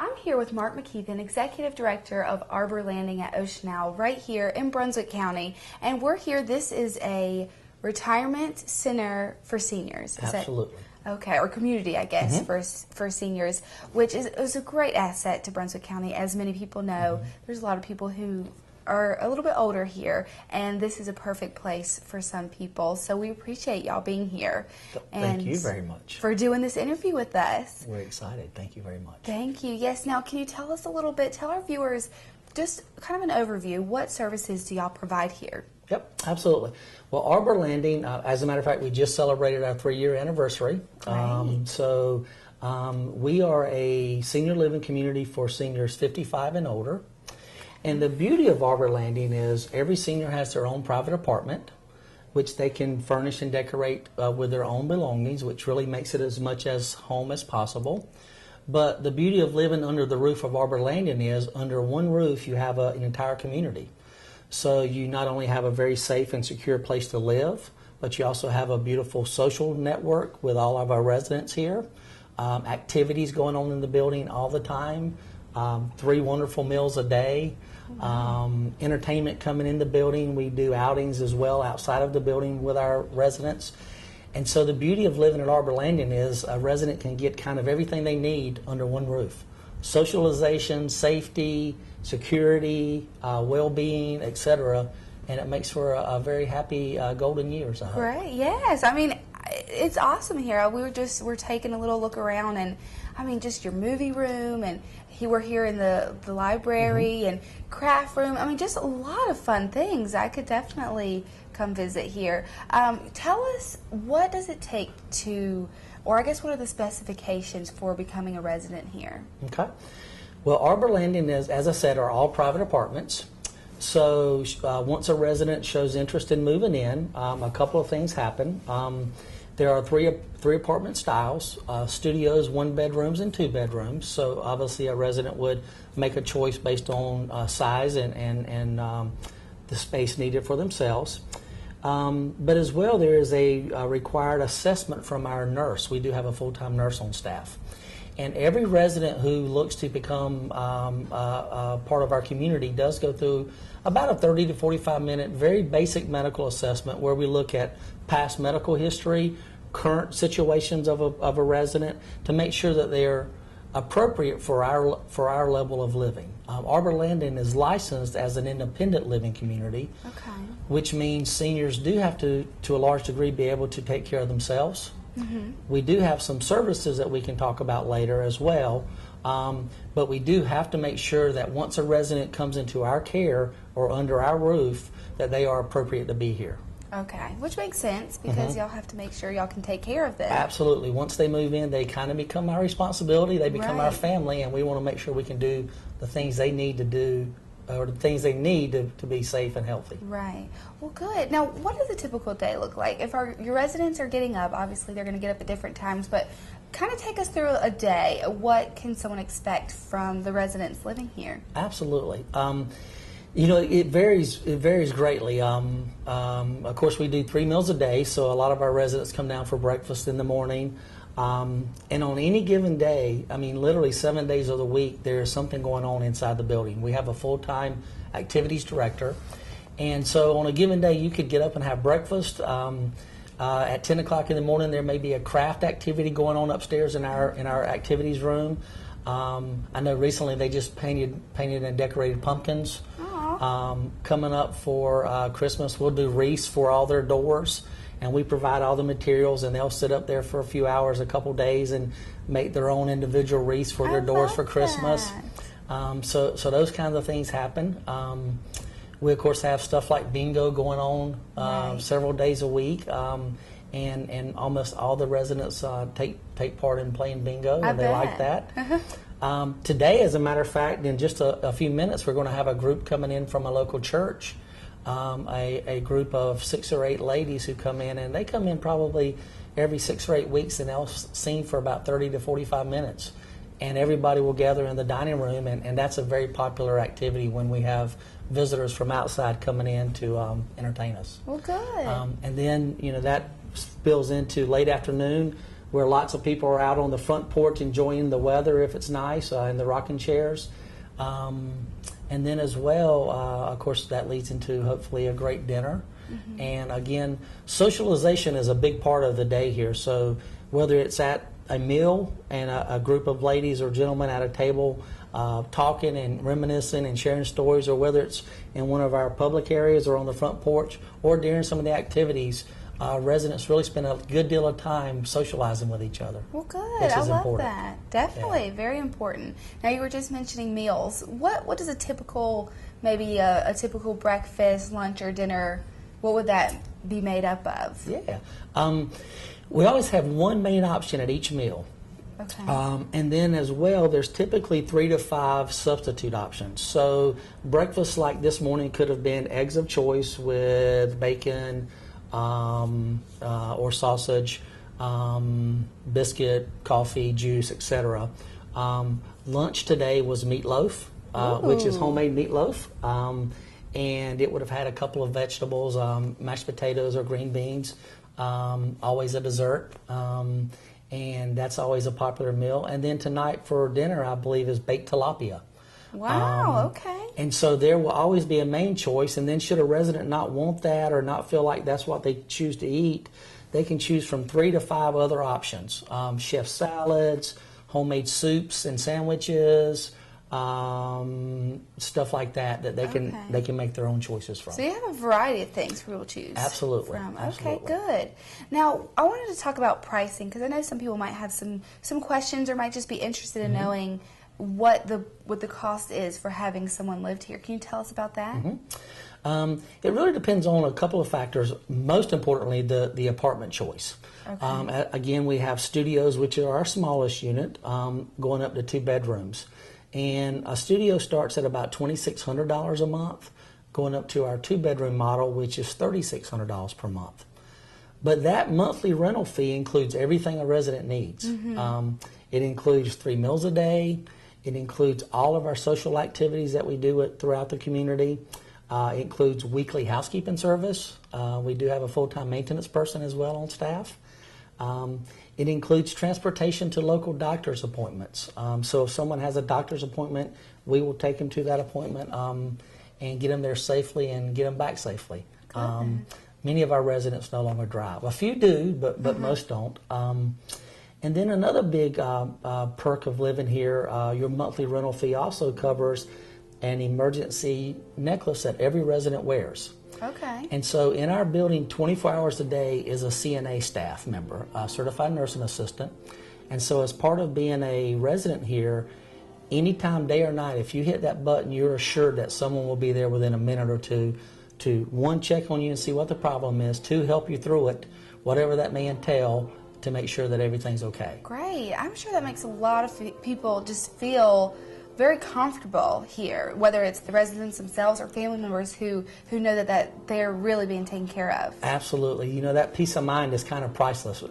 I'm here with Mark McKeithen, Executive Director of Arbor Landing at Ocean Owl, right here in Brunswick County. And we're here, this is a retirement center for seniors. Absolutely. Okay, or community, I guess, for seniors, which is a great asset to Brunswick County. As many people know, there's a lot of people who are a little bit older here, and this is a perfect place for some people. So we appreciate y'all being here. Thank you very much for doing this interview with us. We're excited. Thank you very much. Thank you. Yes. Now, can you tell us a little bit, tell our viewers just kind of an overview, what services do y'all provide here? Yep, absolutely. Well, Arbor Landing, as a matter of fact, we just celebrated our 3-year anniversary. We are a senior living community for seniors 55 and older. And the beauty of Arbor Landing is every senior has their own private apartment, which they can furnish and decorate with their own belongings, which really makes it as much as home as possible. But the beauty of living under the roof of Arbor Landing is under one roof you have an entire community. So you not only have a very safe and secure place to live, but you also have a beautiful social network with all of our residents here. Activities going on in the building all the time. 3 wonderful meals a day. Entertainment coming in the building. We do outings as well outside of the building with our residents. And so the beauty of living at Arbor Landing is a resident can get kind of everything they need under one roof. Socialization, safety, security, well-being, etc. And it makes for a very happy golden years, I hope. Great, yes. I mean, it's awesome here. We're taking a little look around, and I mean, just your movie room, and we're here in the library and craft room. I mean, just a lot of fun things. I could definitely come visit here. Tell us, what does it take to, or I guess what are the specifications for becoming a resident here? Okay. Well, Arbor Landing is, as I said, are all private apartments. So once a resident shows interest in moving in, a couple of things happen. There are three apartment styles, studios, 1 bedrooms, and 2 bedrooms. So obviously a resident would make a choice based on size and the space needed for themselves. But as well, there is a required assessment from our nurse. We do have a full-time nurse on staff. And every resident who looks to become part of our community does go through about a 30 to 45 minute very basic medical assessment where we look at past medical history, current situations of a resident to make sure that they're appropriate for our level of living. Arbor Landing is licensed as an independent living community, which means seniors do have to a large degree, be able to take care of themselves. We do have some services that we can talk about later as well, but we do have to make sure that once a resident comes into our care or under our roof, that they are appropriate to be here. Okay, which makes sense because y'all have to make sure y'all can take care of them. Absolutely. Once they move in, they kind of become our responsibility. They become our family, and we want to make sure we can do the things they need to do, or the things they need to be safe and healthy. Right. Well, good. Now, what does a typical day look like? If your residents are getting up, obviously they're going to get up at different times, but kind of take us through a day. What can someone expect from the residents living here? Absolutely. You know, it varies greatly. Of course, we do 3 meals a day, so a lot of our residents come down for breakfast in the morning. And on any given day, I mean, literally 7 days of the week, there is something going on inside the building. We have a full-time activities director. And so on a given day, you could get up and have breakfast. At 10 o'clock in the morning, there may be a craft activity going on upstairs in our activities room. I know recently they just painted and decorated pumpkins. Coming up for Christmas, we'll do wreaths for all their doors. And we provide all the materials, and they'll sit up there for a few hours, a couple days, and make their own individual wreaths for their doors for Christmas. So those kinds of things happen. We, of course, have stuff like bingo going on several days a week, and almost all the residents take part in playing bingo, and they like that. Today, as a matter of fact, in just a few minutes, we're going to have a group coming in from a local church. A group of 6 or 8 ladies who come in, and they come in probably every 6 or 8 weeks, and they'll sing for about 30 to 45 minutes. And everybody will gather in the dining room, and that's a very popular activity when we have visitors from outside coming in to entertain us. Well, good. And then, you know, that spills into late afternoon. where lots of people are out on the front porch enjoying the weather if it's nice, in the rocking chairs. And then as well, of course, that leads into hopefully a great dinner. And again, socialization is a big part of the day here. So whether it's at a meal and a group of ladies or gentlemen at a table talking and reminiscing and sharing stories, or whether it's in one of our public areas or on the front porch or during some of the activities, residents really spend a good deal of time socializing with each other. Well, good. Which I is love important. that. Definitely, very important. Now, you were just mentioning meals. What does a typical, maybe a typical breakfast, lunch, or dinner, what would that be made up of? Yeah. We always have one main option at each meal. Okay. And then as well, there's typically 3 to 5 substitute options. So breakfast like this morning could have been eggs of choice with bacon or sausage, biscuit, coffee, juice, etc. Lunch today was meatloaf, which is homemade meatloaf. And it would have had a couple of vegetables, mashed potatoes or green beans, always a dessert. And that's always a popular meal. And then tonight for dinner, I believe, is baked tilapia. Wow, okay. And so there will always be a main choice. And then should a resident not want that or not feel like that's what they choose to eat, they can choose from 3 to 5 other options. Chef salads, homemade soups and sandwiches, stuff like that they can make their own choices from. So you have a variety of things for people to choose Absolutely. from. Absolutely. Okay, good. Now, I wanted to talk about pricing because I know some people might have some questions or might just be interested in knowing what the cost is for having someone lived here. Can you tell us about that? It really depends on a couple of factors. Most importantly, the apartment choice. Okay. Again, we have studios, which are our smallest unit, going up to 2 bedrooms. And a studio starts at about $2,600 a month, going up to our 2-bedroom model, which is $3,600 per month. But that monthly rental fee includes everything a resident needs. It includes 3 meals a day. It includes all of our social activities that we do throughout the community. It includes weekly housekeeping service. We do have a full-time maintenance person as well on staff. It includes transportation to local doctor's appointments. So if someone has a doctor's appointment, we will take them to that appointment and get them there safely and get them back safely. Many of our residents no longer drive. A few do, but most don't. And then another big perk of living here, your monthly rental fee also covers an emergency necklace that every resident wears. Okay. And so in our building, 24 hours a day is a CNA staff member, a certified nursing assistant. And so as part of being a resident here, anytime, day or night, if you hit that button, you're assured that someone will be there within a minute or two to, 1, check on you and see what the problem is, 2, help you through it, whatever that may entail, to make sure that everything's okay. Great. I'm sure that makes a lot of people just feel very comfortable here, whether it's the residents themselves or family members who know that they're really being taken care of. Absolutely. You know, that peace of mind is kind of priceless,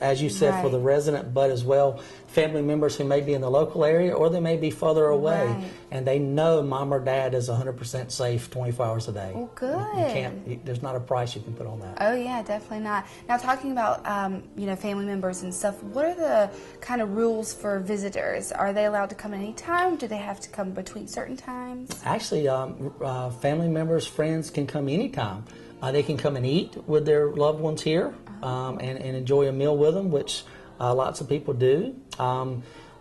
as you said, for Right. the resident, but as well family members who may be in the local area or they may be further away, Right. and they know mom or dad is 100% safe 24 hours a day. Well, good. You can't, there's not a price you can put on that. Oh yeah, definitely not. Now talking about family members and stuff, what are the kind of rules for visitors? Are they allowed to come at any time? Do they have to come between certain times? Actually, family members, friends can come anytime. They can come and eat with their loved ones here and enjoy a meal with them, which lots of people do.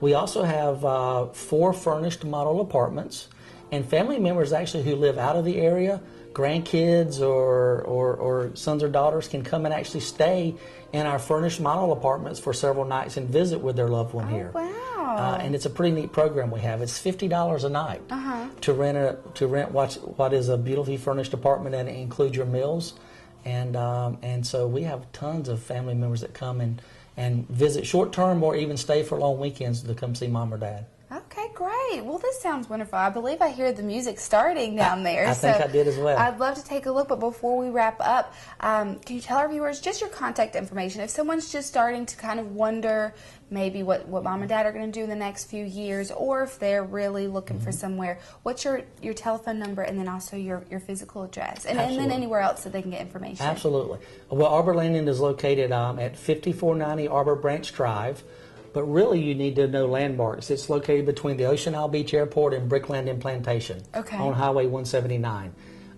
We also have 4 furnished model apartments, and family members actually who live out of the area, grandkids or sons or daughters can come and actually stay in our furnished model apartments for several nights and visit with their loved one here. Wow. And it's a pretty neat program we have. It's $50 a night to rent what is a beautifully furnished apartment, and it includes your meals. And so we have tons of family members that come and visit short term or even stay for long weekends to come see mom or dad. Okay, great. Well, this sounds wonderful. I believe I hear the music starting down there. I think I did as well. I'd love to take a look, but before we wrap up, can you tell our viewers just your contact information? If someone's just starting to kind of wonder maybe what mom and dad are going to do in the next few years, or if they're really looking for somewhere, what's your telephone number and then also your physical address, and then anywhere else that they can get information? Absolutely. Well, Arbor Landing is located at 5490 Arbor Branch Drive, but really you need to know landmarks. It's located between the Ocean Isle Beach Airport and Brick Landing Plantation on Highway 179.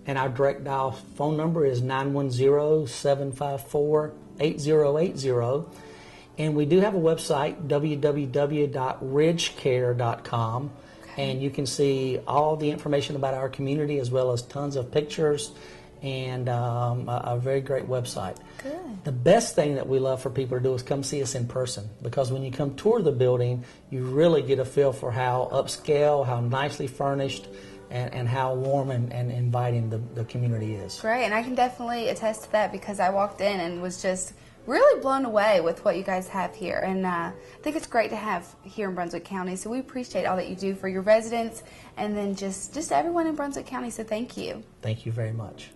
And our direct dial phone number is 910-754-8080. And we do have a website, www.ridgecare.com, and you can see all the information about our community as well as tons of pictures and a very great website. Good. The best thing that we love for people to do is come see us in person, because when you come tour the building, you really get a feel for how upscale, how nicely furnished, and how warm and inviting the community is. Great, and I can definitely attest to that because I walked in and was just really blown away with what you guys have here, and I think it's great to have here in Brunswick County, so we appreciate all that you do for your residents and then just everyone in Brunswick County, so thank you. Thank you very much.